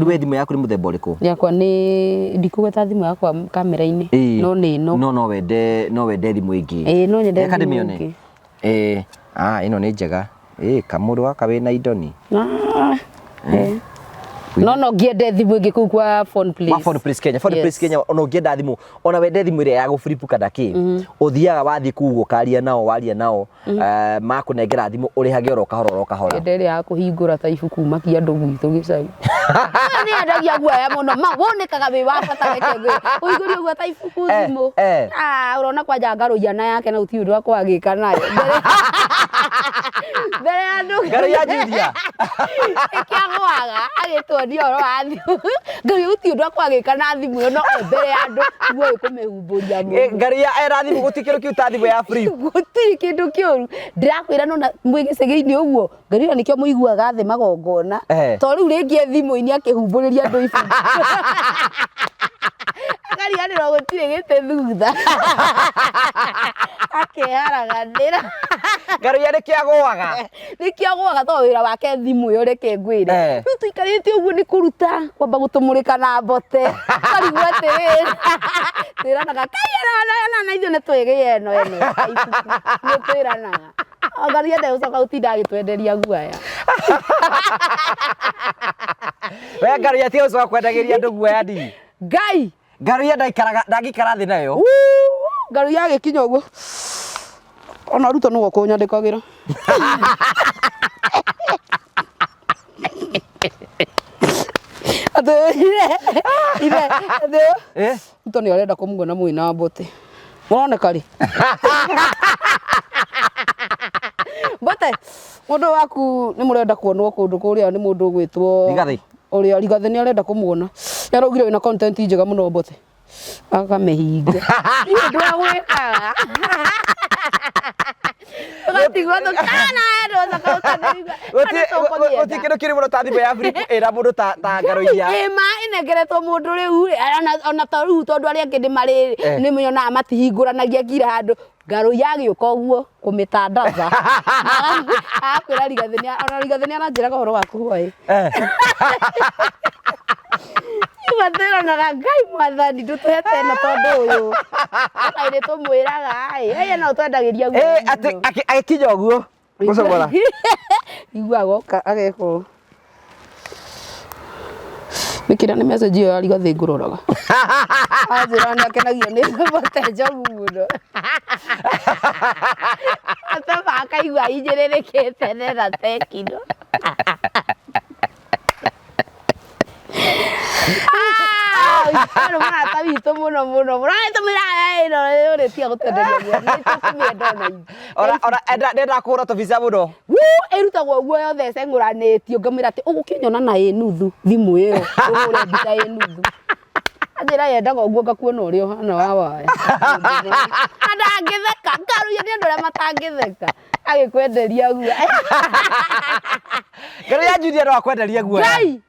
Riu we thimu yaku ni muthemba uriku? Yakwa ni ndikugweta thimu yakwa kamera-ini no ni no. No wende thimu ingi. No nyende thimu ingi. Ino ni njega. Kamuru aka wina indo ni. No ngiende thimu ingi kuu kwa Phone Place. Phone Place Kenya. Phone Place Kenya ono ngienda thimu. Ona wende thimu iria ya guflipu kana ki. Uthiaga wathi kuu ukaria nao waria nao makunengera thimu urihage oro kahora. Ndere ya kuhingura ta ibuku makia andu gwitu gicai. Ni endagia guaya muno wonekaga wi wa bata reke gwe. Uigurio gwa ta ibuku thimu. Urona kwa Ngaru yana yake na uti undu wa kwagika nayo. Mbere andu Ngaru ya Julia. Ikiagwaga agitwonia oro wa thimu. Ngaru uti undu wa kwagika na thimu no mbere andu guo kumehumburia muno. Ngaru ya era thimu gutikiro kiu ta thimu ya free. Gutiri kindu kiuru. Ndirakwira no mwigicege-ini uguo. Ngaru nikio muiguaga the magongona. To riu ringi thimu-ini akihumburiria andu ibu. Akariganirwo gutiri gite thutha. Akeharaganira. Ngaru ya nikiagwaga to wira wake thimu yo reke ngwire. Riu tuikarite uguo ni kuruta kwamba gutumurika na mbote. Karigwa atiriri. Twiranaga kairana ithuĩ nĩ twĩgĩe eno nĩ twĩranaga. Ngaru ya ndegũcoka gũtinda agĩtwenderia guaya. We Ngaru ya tiga gũcoka kwendagĩria andũ guaya ndi. Ngai. Ngaru ya ndangĩikara thĩ nayo. Ngaru ya gĩkinya ũguo. Ona Ruto nĩwe kũnyandĩkagĩra. Ruto nĩ arenda kũmuona mwĩna mbote. Mũroneka rĩ? Mbote, mũndũ waku nĩ mũrenda kuonwo kũndũ kũrĩa nĩ mũndũ ũgwĩtwo Rigathĩ. Ũrĩa Rigathĩ nĩ arenda kũmuona. Nĩaraugire wĩna content njega mũno Mbote. Akamehinga. Nĩ gwĩkaga. Ũgatigwo kana ero thakautanĩria. Gũtikĩrĩ kĩrĩ mũno ta thimũ ya free ĩra mũndũ ta Ngaru ya. Nengeretwo mũndũ rĩu ona ta rĩu tondũ arĩa angĩ nĩmarĩ nĩmenyonaga matihingũranagia kira handũ. Ngaru ya gĩũka ũguo kũmĩtandatha. Akwĩra Rigathĩ nĩ aranjĩraga ũhoro waku hwaĩ. Ibatĩranaga Ngai mwathani ndũtũhete ĩno tondũ ũyũ. Akaire tũmwĩraga ĩ no twendagĩria guo. Atĩ agĩkinya ũguo gũcogora. Iguaga agekwo. Nikira nĩ message yo ya Rigathĩ ngũroraga. Anjĩra nĩ akenagio nĩ Mbote njogu mũno. Ataba akaigua injĩrĩrĩkĩte nena tekino. Pero mara witũ mũno. Mũrate mũra ĩno rĩ tia gũtenderia. Nĩ tũkũmĩenda ona. Ona ndenda kũhũra tũbica mũno. Ĩrutagwo guo yothe cengũranĩtio ngamĩra atĩ ũgũkĩnyona na nuthu thimũ ĩyo. Ũhũre mbica nuthu. Anjĩra yendaga ũguo ngakuona ũrĩa ũhana wa waya. Ndangĩtheka Ngaru ya nĩ andũ arĩa matangĩtheka. Agĩkwenderia guo. Ngaru ya Julia no akwenderia guo. Ngai,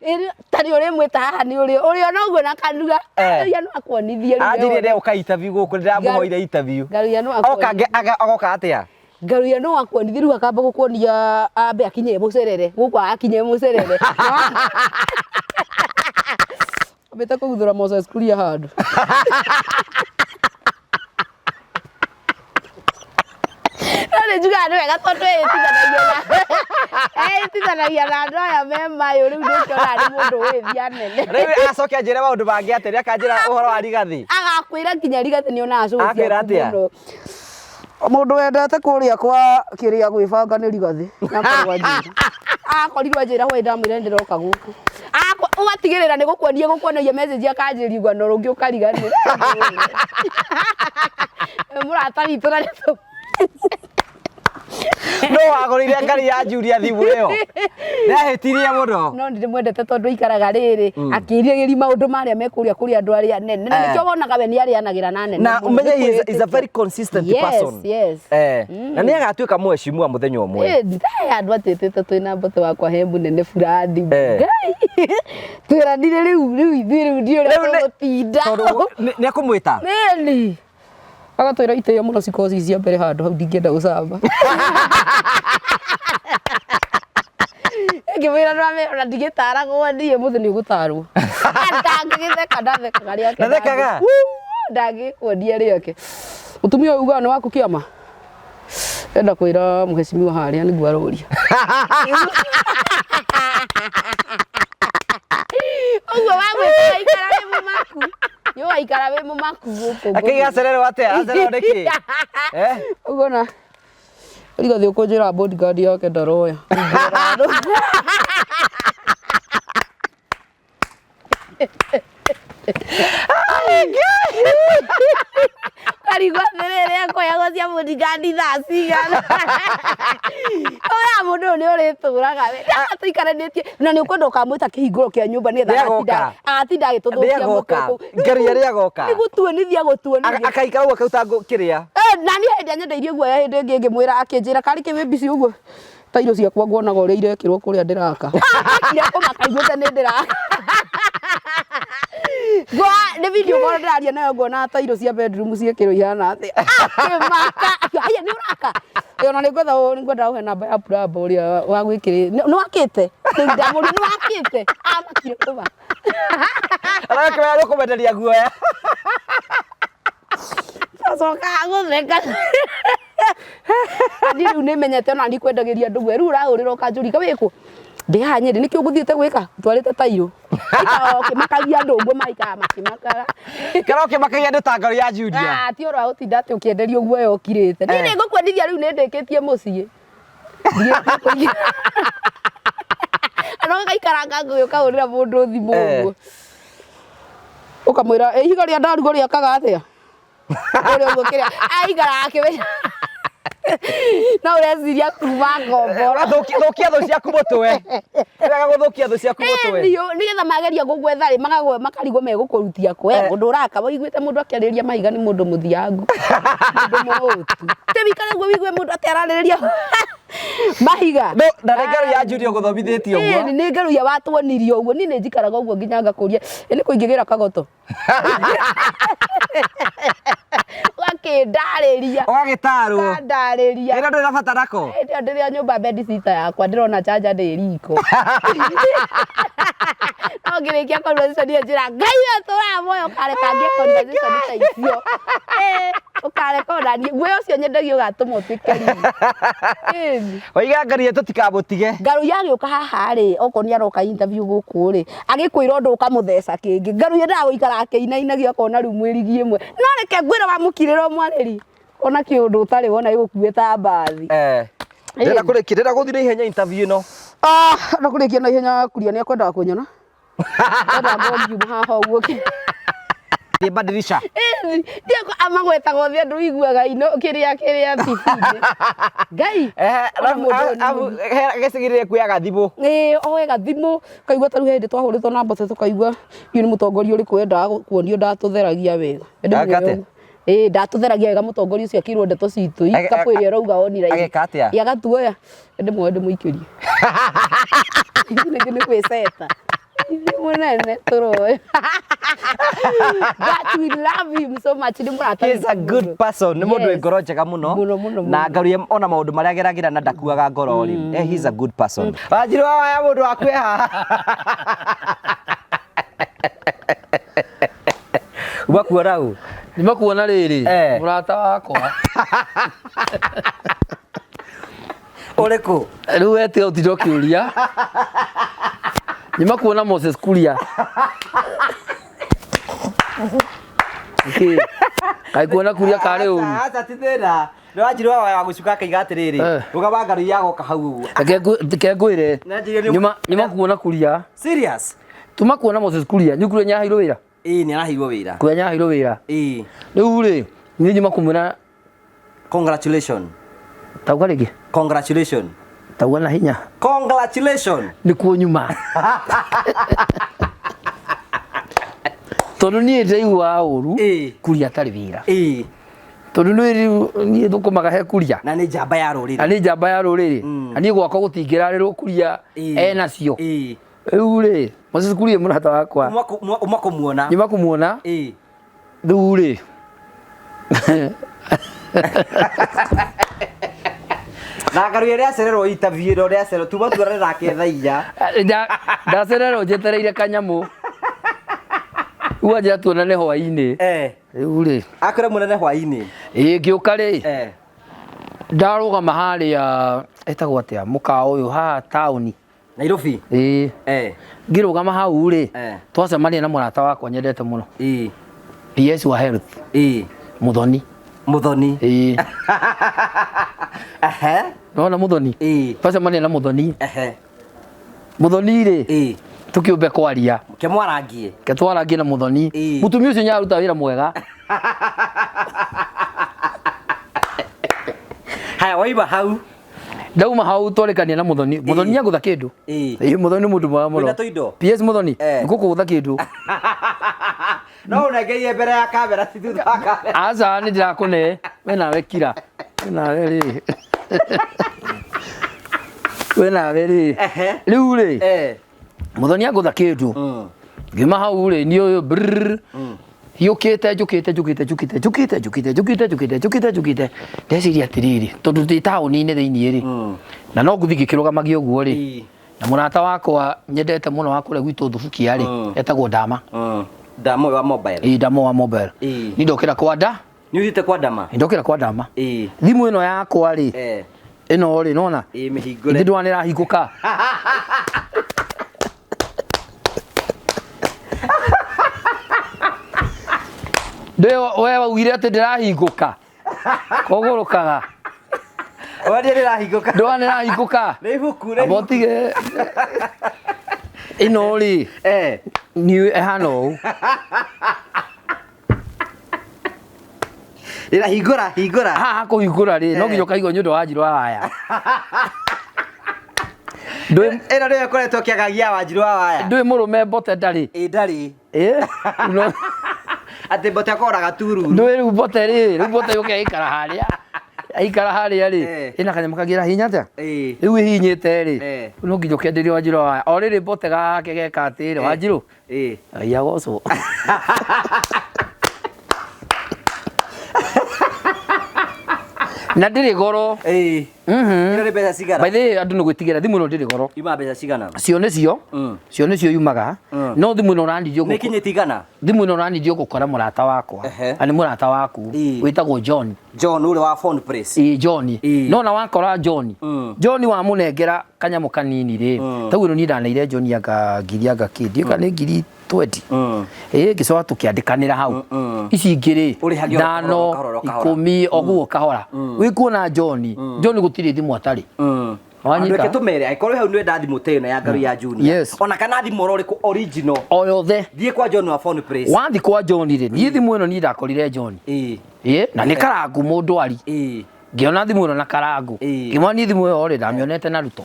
tari ũrĩ mwĩta haha nĩ ũrĩa noguo na kanua. Ngaru ya no akwonithie rĩu. Anjĩrire ndĩ ũka interview gũkũ ndĩramũhoire interview. Ngaru ya no akwonithie. Agoka atĩa? Ngaru ya no akwonithie rĩu akamba gũkuonia ambe akinye mũcerere. Gũkũ akinye mũcerere. Ambĩte kũguthũra Moses Kuria handũ. Nĩ njugaga nĩ wega tondũ ĩtithanagia na andũ aya me mayũ rĩu nĩũkĩona nĩ mũndũ wĩthia nene. Rĩu acoke anjĩre maũndũ mangĩ atĩa akanjĩra ũhoro wa Rigathĩ. Agakwĩra nginya Rigathĩ nĩonaga show ciaku Akwĩra atĩa? Mũndũ wendete kũrĩa kwa kĩrĩa gwĩbanga nĩ Rigathĩ. Nakorwo njĩra. Akorirwo njĩra hwaĩ ndamwĩra ndĩroka gũkũ. Ũgatigĩrĩra nĩ gũkuonagia message akanjĩria igana rũngĩ ũkariganĩra. Mũrata witũ na nĩ No wagũrĩire Ngaru ya Julia thimũ ĩyo. Nĩahĩtirie mũno. No ndĩmwendete tondũ ikaraga rĩrĩ akĩrĩgĩria maũndũ marĩa mekũrĩa kũrĩ andũ arĩa nene. Na nĩkĩo wonaga we nĩarĩanagĩra na nene. Na ũmenye he is a very consistent person. Yes. Na nĩagatuĩka mwecimua mũthenya ũmwe. Ndaya andũ atĩtĩte twĩna Mbote wakwa he mũnene burandi. Ngai. Twĩranire rĩu ithuĩ ndio gũtinda. Nĩakũmwĩta. Nĩni. Agatwĩra itĩo mũno cikoci cia mbere handũ hau ndingĩenda gũcamba. ngĩmwĩra nĩwamenya ona ndigĩtaragwo niĩ mũthĩ nĩũgũtarwo ndangĩgĩtheka ndathekaga rĩake Ndathekaga? ndangĩkuonia rĩake mũtumia ũyũ ugaga nĩ waku kĩama enda kwĩra mũhecimiwa harĩa nĩguo aroria ũguo wagwĩka ikara wĩ mũmaku yo aikara wĩ mũmaku gũkũ akĩgacererwo atĩa acererwo nĩkĩ ũguo na rigathi ũkũnjĩra bodyguard yake ndaroya karigwa thirire akoyagwo cia bodyguard thaa cigana oya mũndũ ũyũ nĩ ũrĩtũraga we tũikaranĩtie na nĩ ũkwenda ũkamwĩta kĩhingũro kĩa nyũmba nĩgetha agatinda agĩtũthũkia mũtwe ngaria rĩa goka nĩgũtuonithia gũtuonithia akaikara ũguo akauta kĩrĩa na niĩ hĩndĩ ĩrĩa nyendeirie guoya hĩndĩ ĩngĩ ngĩmwĩra akĩnjĩra karĩ kĩmĩmbici ũguo tairo ciakwa nguonaga ũrĩa irekĩrwo kũrĩa ndĩraka kire kũmaka iguĩte nĩ ndĩraka nĩ video call ndĩraria nayo nguona tairo cia bedroom ciĩkĩrwo ihana atĩ akĩmaka haya nĩ ũraka ona nĩngwenda ũhe namba ya plumber ũrĩa wagwĩkĩrĩ nĩ wakĩte ndamũri nĩ wakĩte amakire kũmaka arakĩmenya nĩ kũmenderia guoya acoka gũtheka Andi rĩu nĩmenyete ona ndikwendagĩria andũ gwe rĩu ũrahũrĩra ũkanjũrika wĩkũ ndĩ haha Nyeri nĩkĩo ũgũthiĩte gwĩka twarĩte tairo ũkĩmakagia andũ ũguo maikaga makĩmakaga kana ũkĩmakagia andũ ta ngaru ya Julia ti ũrĩa ũtinda atĩ ũkĩenderio guoya ũkirĩte niĩ nĩngũkwendithia rĩu nĩndĩkĩtie mũciĩ ano gaikaranga ngũyũ kahũrĩra mũndũ thimũ ũguo ũkamwĩra ihiga rĩa ndarugo rĩakaga atĩa ũrĩa ũguo kĩrĩa aigara akĩmenya no ũreciria kuma ngomboro thũkia thũ ciaku mũtwe rega gũthũkia thũ ciaku mũtwe nĩgetha mageria gũgwetha rĩ makarigwo megũkũrutia kwe mũndũ ũraka waiguĩte mũndũ akĩarĩrĩria mahiga nĩ mũndũ mũthiangu mũndũ mũũtu tĩwikare guo wigue mũndũ atĩararĩrĩria mahiga na nĩ ngaru ya Julia gũthomithĩtio ũguo nĩ ngaru ya watuonirio ũguo niĩ nĩnjikaraga ũguo nginya ngakũria nĩ kũingĩgĩra kagoto wakĩndarĩria ũgagĩtarwo ndarĩria ĩno ndĩrabatara ko ndĩrĩa nyũmba bedsitter yakwa ndĩrona charger ndĩ riko no ngĩrĩkia conversation njĩra Ngai atũra moyo kareka ngĩ conversation ta icio ũkareka onanie guoya ũcio nyendagio gatũma ũtĩkeri oiga ngaru tũtikamũtige ngaru yagĩũka haha rĩ okorwo nĩ aroka interview gũkũ rĩ agĩkwĩra ũndũ ũkamũtheca kĩngĩ ngaru ndagũikara akĩinainagia akona rĩu mwĩrigi ĩmwe no reke ngwĩra wamũkirĩrwo mwarĩri ona kĩũndũ ũtarĩ wona gĩgũkuĩta mbathi ndĩra gũthiĩ na ihenya interview ĩno na kũrĩkia na ihenya kuria nĩ akwendaga kũnyona enda ngongiuma haha ũguo badilisha ndiako amagwetaga othe andũ iguaga ino kĩrĩa TV-inĩ Ngai gĩcigĩrĩre kuoyaga thimũ oe gathimũ kaigua ta rĩu hĩndĩ twahũrĩtwo na mbote tũkaigua ũyũ nĩ mũtongoria ũrĩkũ wendaga kuonio ndatũtheragia wega ndatũtheragia wega mũtongoria ũcio akĩrwo ndeto citũ ikabu ĩrĩa ũrauga onira agatuoya mũikĩrie nĩ kwĩceta munene turoe but we love him so much he's a good person nĩ mũndũ wĩ ngoro njega mũno na ngaru ona maũndũ marĩa ageragĩra na ndakuaga ngoro rĩ he's a good person Wanjiru waya mũndũ waku haha umakuona u nimakuona rĩrĩ mũrata wakwa ũrĩkũ rĩu wetiga ũtinde ũkĩũria nimakuona Moses Kuria kaikuona Kuria karĩ ũru aca ti thĩna nĩ Wanjiru waya gũcuka akaiga atĩrĩrĩ rũgama ngaru yagoka hau ũguo reke ngwĩre nimakuona Kuria serious tumakuona Moses Kuria nyukuru nyaheirwo wĩra nĩ araheirwo wĩra kuria nyaheirwo wĩra rĩu rĩ niĩ nyuma kumwĩra congratulations tauga rĩngĩ congratulations tauga na hinya congratulations nĩkuo nyuma tondũ niĩ ndaigua ũru Kuria atarĩ wĩra tondũ niĩ thũkũmaga he Kuria na nĩ njamba ya rũrĩrĩ na niĩ gwakwa gũtingĩrarĩrwo Kuria enacio rĩu rĩ Moses Kuria mũrata wakwa umakumuona rĩu rĩ Na ngaru ĩrĩa acererwo interview ĩrĩa acererwo tuma tuarane nake thaa 4. Ndacererwo njetereire kanyamu. Uaje tuonane hwainĩ. Rĩu rĩ. Akore munene hwainĩ. Ngĩũka rĩ. Ndarũgama harĩa etagwo atĩa mũkawa ũyũ haha taũni. Nairobi. Ngĩrũgama hau rĩ. Twacemania na mũrata wakwa nyendete mũno. PS wa health. Muthoni. Nona Muthoni. Twacemania na Muthoni. Muthoni rĩ. Tukiumbe kwaria. Ketwarangie na Muthoni. Mutumia ũcio nyaruta wĩra mwega. Haya waiba hau. Ndauma hau twarekania na Muthoni. Muthoni nyagutha kindu. Muthoni mundu mwega muno. PS Muthoni. Ngũkũgũtha kindu. No unengerie mbere ya kamera si thutha wa kamera. Aca nĩ ndirakũne. We nawe kira. We nawe rĩ. We nawe rĩ. Rĩu rĩ. Muthoni agũtha kindu. Ngima hau rĩ ni ũyũ hiũkĩte njũkĩte ndeciria atĩrĩrĩ tondũ ndĩ taũni-inĩ thĩinĩ rĩ na no ngũthiĩ ngĩkĩrũgamagia ũguo rĩ na mũrata wakwa nyendete mũno wa kũrĩa gwitũ Thubukia rĩ etagwo Ndama. Ndama wa mobile. Ndama wa mobile. Ni ndokĩra kwa Nda. Ni ũthiĩte kwa Ndama? Ndokĩra kwa Ndama. Thimũ ĩno yakwa rĩ ĩno rĩ nona mĩhingũre. Ndĩ ndwana ĩrahingũka. We waugire atĩ ndĩrahingũka kũgũrũkaga ndwana ĩrahingũka nĩ ibuku abotige ĩno rĩ nĩ ĩhana ũũ ĩrahingũra haha kũhingũra rĩ no nginya ũkaigua nĩ ũndũ wa Wanjiru wa Waya. Ĩno nĩyo ĩkoretwo kĩagagia Wanjiru wa Waya. Ndũĩ mũrũme Mbote ndarĩ. Ndarĩ. Ati Mbote akoraga tururu. Ndũĩ rĩu Mbote rĩ rĩu Mbote yũke aikara harĩa rĩ ĩna kanyamũ kagira hinya atĩa rĩu ĩhinyĩte rĩ no nginya ũkenderie Wanjiru wa Waya. O rĩrĩ Mbote gake geka atĩrĩ Wanjiru Ngai agocwo. Na ndĩrĩ goro. Ĩno nĩ mbeca cigana? By the way andũ nĩ gwĩtigĩra thimũ ĩno ndĩrĩ goro. Yuma mbeca cigana? Cio nĩcio yumaga no thimũ ĩno ũrandirio nĩ kinyĩte igana? Thimũ ĩno ũrandirio gũkora mũrata wakwa na nĩ mũrata waku wĩtagwo John ũrĩa wa phone place. John no na wakora John wa mũnengera kanyamũ kanini rĩ taguo ĩno niĩ ndaneire John anga ngiri anga kĩndĩ kana ngiri 20 ngĩcoka tũkĩandĩkanĩra hau ici ingĩ rĩ 5 10 oguo kahora wĩkuona John gũtirĩ thimũ atarĩ. Reke tumere aikorwo hau nĩ wenda thimũ ta ĩno ya ngaru ya Junior ona kana thimũ ũrĩkũ original o yothe thiĩ kwa John wa phone place. Wathi kwa John rĩ niĩ thimũ ĩno niĩ ndakorire John na nĩ Karangu mũndwari ngĩona thimũ ĩno na Karangu ngĩmwĩra niĩ thimũ ĩyo rĩ ndamĩonete na Ruto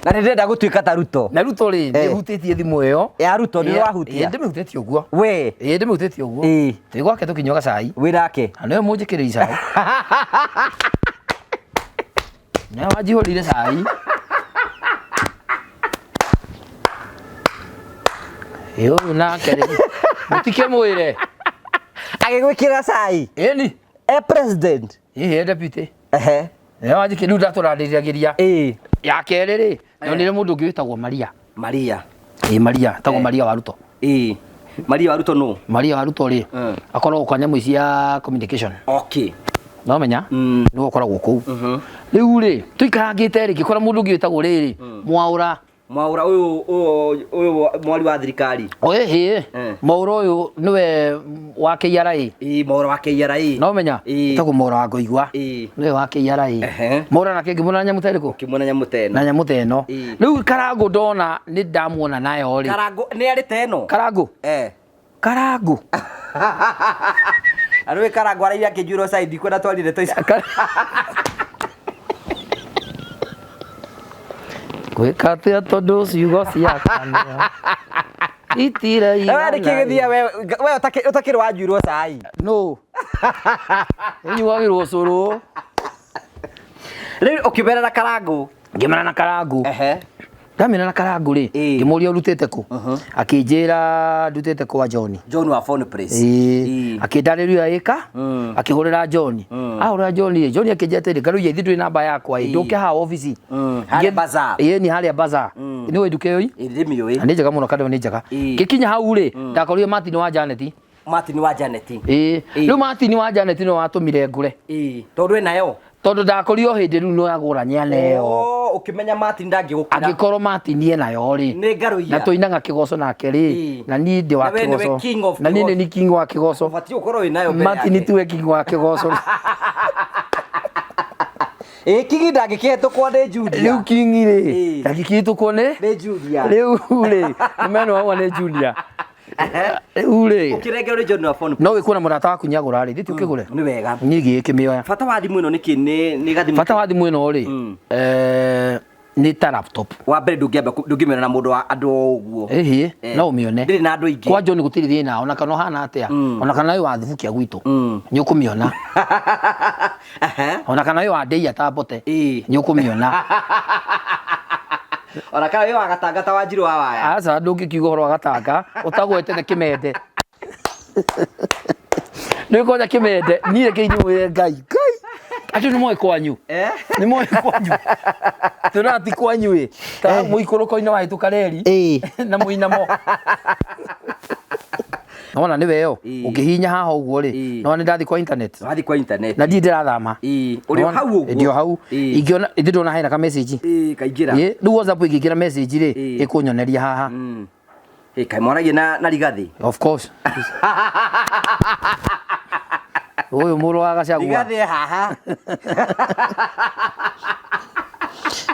na ndĩrenda gũtuĩka ta Ruto. Na Ruto rĩ nĩhutĩtie thimũ ĩyo ya Ruto nĩ wahutia? Ndĩmĩhutĩtie ũguo we ndĩmĩhutĩtie ũguo twĩgwake tũkinyua gacai wĩrake na nĩwe mũnjĩkĩrĩri cai na wanjihũrire cai ũyũ nake rĩ mũtike mwĩre agĩgwĩkĩra cai ĩni president deputy nĩwe wanjĩkĩrĩri rĩu ndatũrandĩragĩria ya kerĩ rĩ nyonire mũndũ ũngĩ wĩtagwo Maria tagwo Maria wa Ruto. Maria wa Ruto no Maria wa Ruto rĩ akoragwo kwa nyamũ cia communication. No menya nĩwe ũkoragwo kũu rĩu rĩ tũikarangĩte rĩ ngĩkora mũndũ ũngĩ wĩtagwo rĩrĩ Mwaũra ũyũ mwari wa thirikari. Mwaũra ũyũ nĩwe wa KRA. Mwaũra wa KRA. No menya tagwo Mwaũra wa Ngoigua nĩwe wa KRA. Mwaũra nake ngĩmuona nyamũ ta ĩrĩkũ? Ngĩmuona nyamũ ta ĩno. Rĩu Karangu ndona nĩ ndamuona nayo rĩ. Karangu nĩ arĩ ta ĩno? Karangu arĩ Karangu arĩa akĩnjurwo side kwenda twarire toica gwĩka atĩa tondũ ciugo ciakana itira igana kĩgĩthia we ũtakĩrĩ wanjurwo cai no nyuagĩrwo cũrũ rĩu ũkĩmera na Karangu ngĩmera na Karangu ndamena na karangu ri ngimuria urutite ku akinjira ndutite kwa John wa phone place akindariria ika akihurira John ahurira John akinjete ri ngaruye thitu namba yakwa nduke ha office haria bazaar ni haria bazaar ni we nduke yoi ndimi ni njega muno kada ni njega gikinya hau ri ndakorire Martin wa Janet riu Martin wa Janet no watumire ngure tondu enayo tondu ndakorio hindi riu no yagura nyaneyo ukimenya Martin ndangigukira angikorwo Martin enayo ri ni ngaruia na tuinaga kigoco nake ri na ni ndi wa kigoco na ni king wa kigoco bati ukorwo inayo Martin tuwe king wa kigoco king ndangikihitũkwo nĩ Julia riu king ri ndangikihitũkwo nĩ Julia riu ri meno wa nĩ Julia ure ukirengerwo John wa phone no wikuna murata waku nyagura ri thitu kigure ni wega nyigi kimioya bata wa thimu ino niki ni gathimu bata wa thimu ino ri ni ta laptop wa mbere ndungimena na mundu wa andu uguo no umione ndiri na andu ingi kwa John gutiri thina ona kana hana atia ona kana yu wathibukia gwitu ni ukumiona ona kana yu adei atabote ni ukumiona ona kana yu agatangata wa Njiro wa waya asa ndungikiuga horo agatanga utagwetete kimende ni koja kimende ni reke inyuire ngai acho ni moyo kwanyu ni moyo kwanyu turati kwanyu ta muikorokoine wa itukareri na muinamo nona ni weo ukihinya haha uguo ri no ni ndathi kwa internet na ndi ndirathama uri hau uguo ndio hau ingiona ndona haina ka message kaingira riu WhatsApp igigira message ri ikunyoneria haha kai mwaragie na Rigathi of course uyu muru wa Gachagua Rigathi haha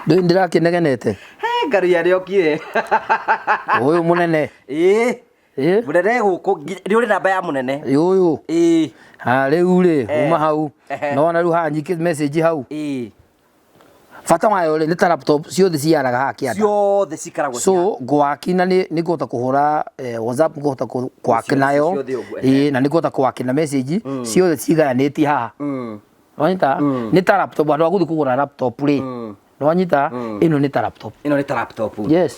ndira kinegenete ngaru ya riokire uyu munene munene guku ri uri namba ya munene uyu riu ri uma hau no na riu hanyike message hau fata wayo ri ni ta laptop ciothe ciaraga ha kianda ciothe cikaragwo so gwakina ni ngota kuhura WhatsApp ngota kwakinayo na ni ngota kwakina message ciothe cigayaniti haha wanyita ni ta laptop andu aguthi kugura laptop ri wanyita ino ni ta laptop yes